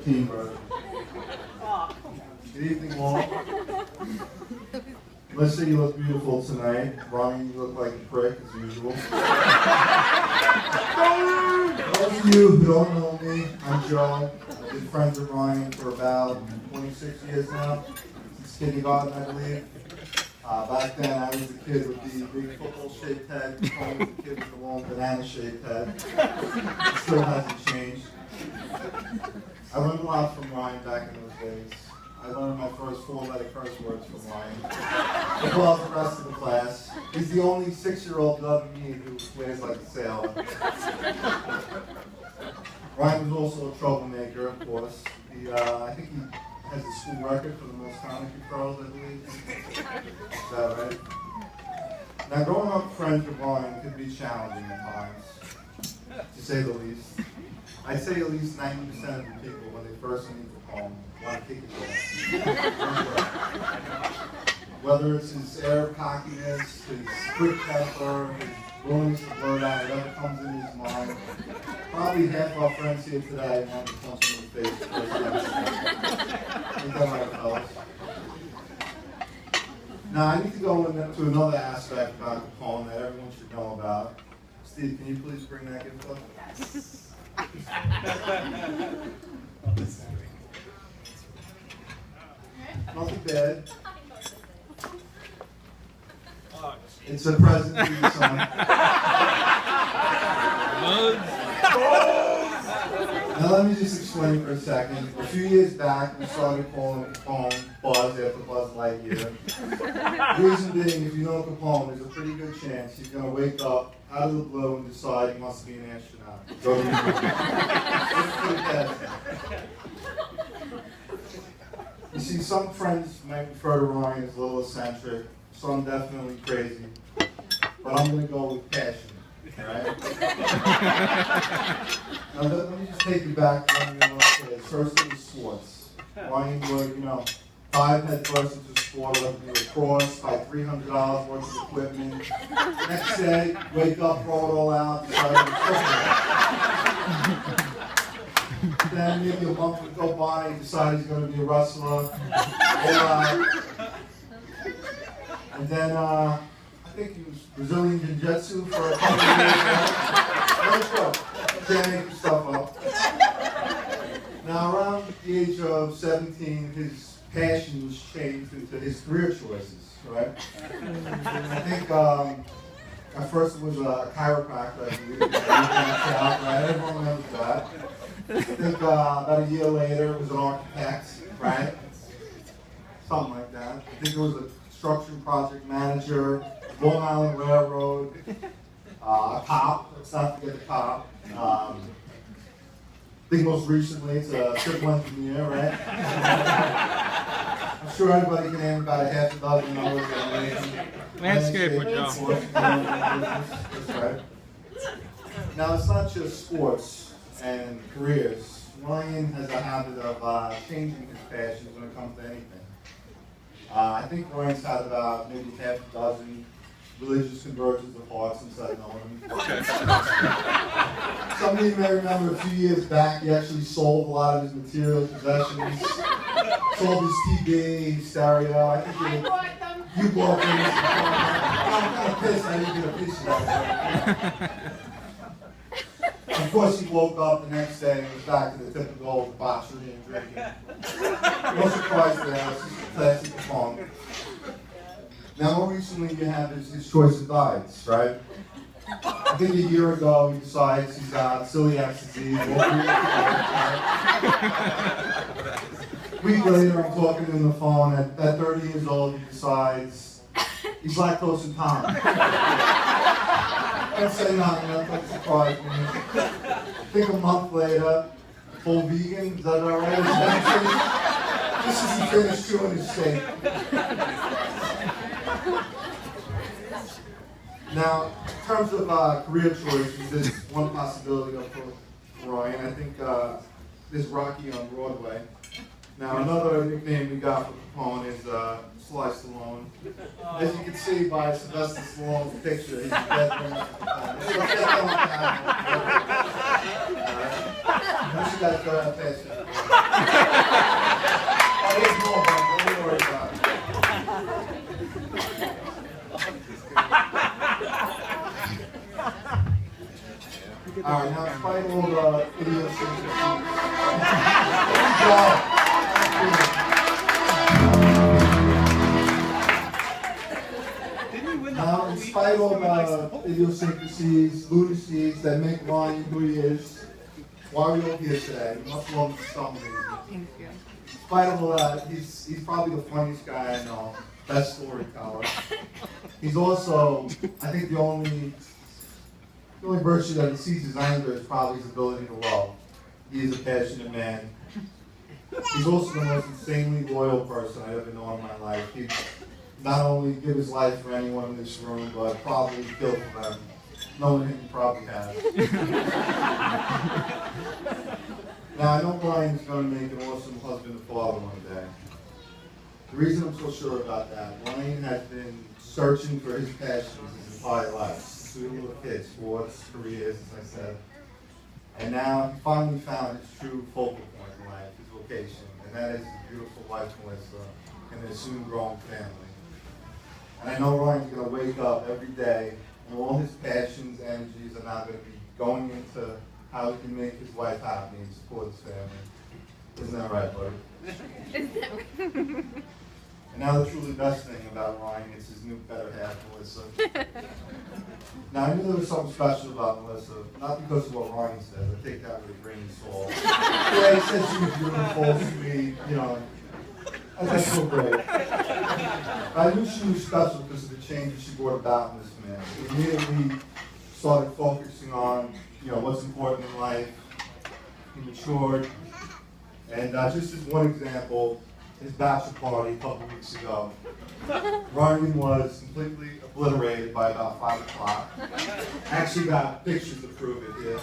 teen version. Good evening, all. Let's say you look beautiful tonight. Ryan, you look like a prick, as usual. Those of you who don't know me, I'm Joe. I've been friends with Ryan for about 26 years now. Since kindergarten, I believe. Back then, I was the kid with the big football-shaped head. Capone was the kid with the long banana-shaped head. It still hasn't changed. I learned a lot from Ryan back in those days. I learned my first 4-letter curse words from Ryan, as well as the rest of the class. He's the only 6-year-old other than me who swears like a sailor. Ryan was also a troublemaker, of course. I think he has a school record for the most comic throws, I believe. Is that right? Now, growing up friends with Ryan could be challenging at times, to say the least. I'd say at least 90% of the people, when they first meet Capone, want to kick his ass. Whether it's his air of cockiness, his quick temper, his willingness to blurt out whatever comes into his mind. Probably half our friends here today want to punch him in the face first time. Ain't that right, fellas? Now, I need to go into another aspect about Capone that everyone should know about. Steve, can you please bring that gift up? Yes. Nothing bad. It's a present for your son. Now let me just explain for a second. A few years back, we started calling Capone Buzz after Buzz Lightyear. Reason being, if you know Capone, there's a pretty good chance he's going to wake up out of the blue and decide he wants to be an astronaut. Go to You see, some friends might refer to Ryan as a little eccentric, some definitely crazy, but I'm going to go with passion, all right? Now, let me just take you back to when you were kids. First it was sports. Ryan would, dive head first into sport, whether it be lacrosse, buy $300 worth of equipment. Next day, wake up, throw it all out, decide to football. Then maybe a month would go by, he decided he's going to be a wrestler. And then I think he was Brazilian Jiu-Jitsu for a couple of years. Right? Can't make stuff up. Now, around the age of 17, his passion was changed into his career choices, right? I think at first it was a chiropractor, I believe. Right? Everyone remembers that. I think about a year later it was an architect, right? Something like that. I think it was a construction project manager, Long Island Railroad, a cop, let's not forget the cop. I think most recently it's a civil engineer, right? I'm sure everybody can name about a half a dozen others. Landscaper, Joe. That's right. Now, it's not just sports and careers. Ryan has a habit of changing his passions when it comes to anything. I think Ryan's had about maybe half a dozen religious conversions of heart since I've known him. Okay. Some of you may remember a few years back, he actually sold a lot of his material possessions. Sold his TV, his stereo. I think you bought them. I'm kind of pissed I didn't get a piece of that. Of course, he woke up the next day and was back to the typical debauchery and drinking. No surprise there, it's just a classic Capone. Now, more recently, you have his choice of diets, right? I think a year ago, he decides he's got celiac disease. A week later, I'm talking to him on the phone. At 30 years old, he decides he's lactose intolerant. Don't say nothing, that doesn't surprise me. I think a month later, full vegan, is that all right? This is he finished chewing his steak. Now, in terms of career choices, there's one possibility up for Ryan. I think there's Rocky on Broadway. Now, another nickname we got for Capone is Sly Stallone. As you can see by Sylvester Stallone's picture, he's a dead man for Capone. I'm you guys throw that past you. Oh, there's more, but don't worry about it. All right, now despite all the idiosyncrasies. Good job. Now, despite all the idiosyncrasies, lunacies that make Ryan who he is, why are we all here today? We must love him for some reason. Thank you. Despite all that, he's probably the funniest guy I know, best storyteller. He's also, I think the only virtue that he sees his anger is probably his ability to love. He is a passionate man. He's also the most insanely loyal person I've ever known in my life. He'd not only give his life for anyone in this room, but probably kill for them. Knowing him, he probably has. Now, I know Brian's going to make an awesome husband and father one day. The reason I'm so sure about that, Ryan has been searching for his passions his entire life. Since we were little kids, sports, careers, as I said. And now he finally found his true focal point in life, his vocation, and that is his beautiful wife, Melissa, and their soon-growing family. And I know Ryan's going to wake up every day, and all his passions, energies are now going to be going into how he can make his wife happy and support his family. Isn't that right, buddy? And now the truly best thing about Ryan is his new better half, Melissa. Now, I knew there was something special about Melissa, not because of what Ryan says. I take that with a grain of salt. Yeah, he said she was beautiful, sweet, you know. That's so great. I knew she was special because of the changes she brought about in this man. He immediately started focusing on, what's important in life. He matured. And just as one example, his bachelor party a couple weeks ago, Ryan was completely obliterated by about 5 o'clock. Actually got pictures to prove it here.